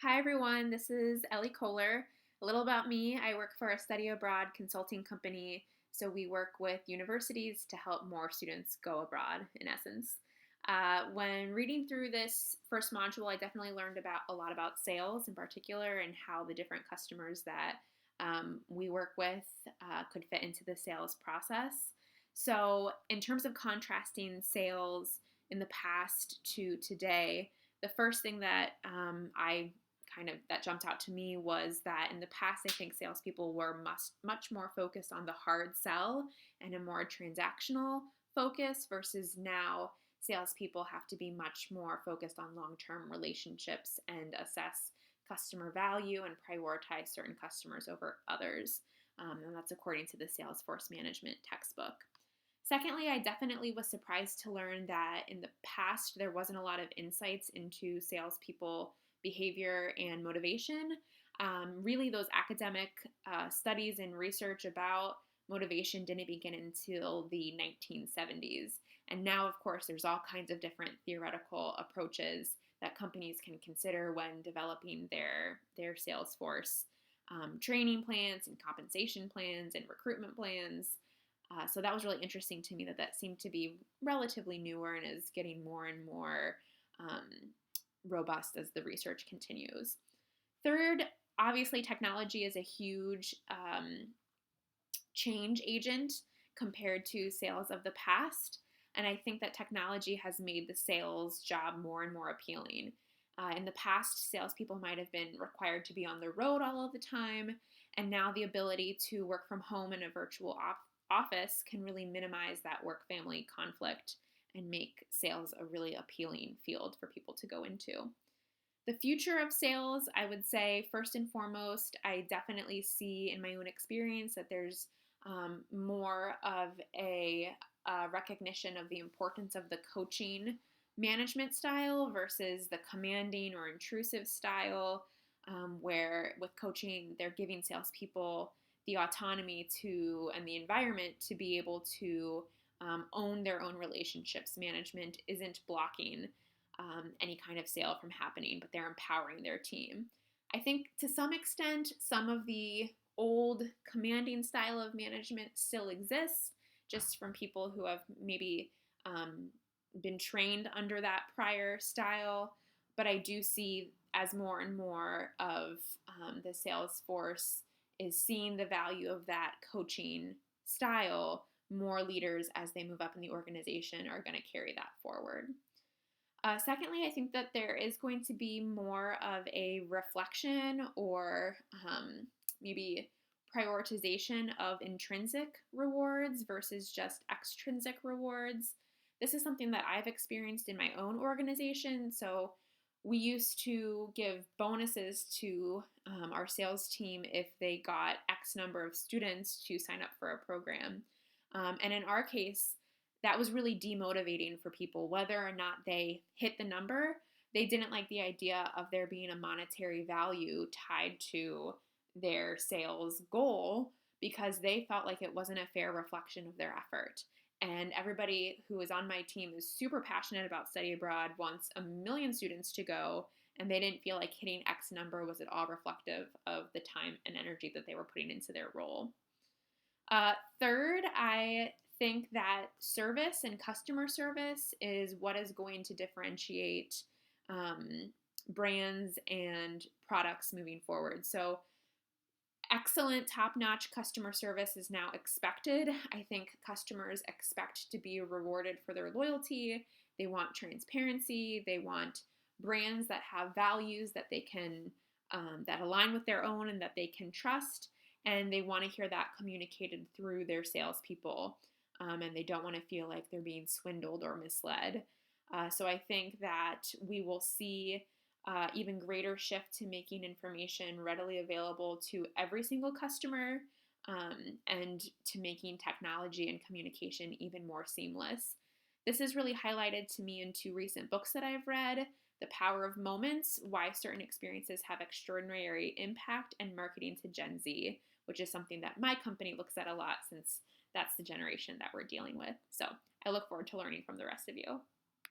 Hi everyone, this is Ellie Kohler. A little about me, I work for a study abroad consulting company, so we work with universities to help more students go abroad, in essence. When reading through this first module, I definitely learned about a lot about sales in particular and how the different customers that we work with could fit into the sales process. So, in terms of contrasting sales in the past to today, the first thing that that jumped out to me was that in the past, I think salespeople were much more focused on the hard sell and a more transactional focus, versus now salespeople have to be much more focused on long-term relationships and assess customer value and prioritize certain customers over others. And that's according to the Salesforce Management textbook. Secondly, I definitely was surprised to learn that in the past there wasn't a lot of insights into salespeople behavior and motivation. Really, those academic studies and research about motivation didn't begin until the 1970s. And now, of course, there's all kinds of different theoretical approaches that companies can consider when developing their sales force training plans and compensation plans and recruitment plans. So that was really interesting to me that seemed to be relatively newer and is getting more and more um, robust as the research continues. Third, obviously, technology is a huge change agent compared to sales of the past. And I think that technology has made the sales job more and more appealing. In the past, salespeople might have been required to be on the road all of the time, and now the ability to work from home in a virtual office can really minimize that work family conflict and make sales a really appealing field for people to go into. The future of sales, I would say, first and foremost, I definitely see in my own experience that there's more of a recognition of the importance of the coaching management style versus the commanding or intrusive style, where with coaching, they're giving salespeople the autonomy to and the environment to be able to own their own relationships. Management isn't blocking any kind of sale from happening, but they're empowering their team. I think to some extent, some of the old commanding style of management still exists, just from people who have maybe been trained under that prior style. But I do see as more and more of the sales force is seeing the value of that coaching style, more leaders as they move up in the organization are going to carry that forward. Secondly, I think that there is going to be more of a reflection or maybe prioritization of intrinsic rewards versus just extrinsic rewards. This is something that I've experienced in my own organization. So we used to give bonuses to our sales team if they got X number of students to sign up for a program. And in our case, that was really demotivating for people, whether or not they hit the number. They didn't like the idea of there being a monetary value tied to their sales goal because they felt like it wasn't a fair reflection of their effort. And everybody who is on my team is super passionate about study abroad, wants a million students to go, and they didn't feel like hitting X number was at all reflective of the time and energy that they were putting into their role. Third, I think that service and customer service is what is going to differentiate brands and products moving forward. So excellent top-notch customer service is now expected. I think customers expect to be rewarded for their loyalty. They want transparency. They want brands that have values that they can that align with their own and that they can trust. And they want to hear that communicated through their salespeople. And they don't want to feel like they're being swindled or misled. So I think that we will see even greater shift to making information readily available to every single customer, and to making technology and communication even more seamless. This is really highlighted to me in two recent books that I've read: The Power of Moments, Why Certain Experiences Have Extraordinary Impact, and Marketing to Gen Z, which is something that my company looks at a lot since that's the generation that we're dealing with. So I look forward to learning from the rest of you.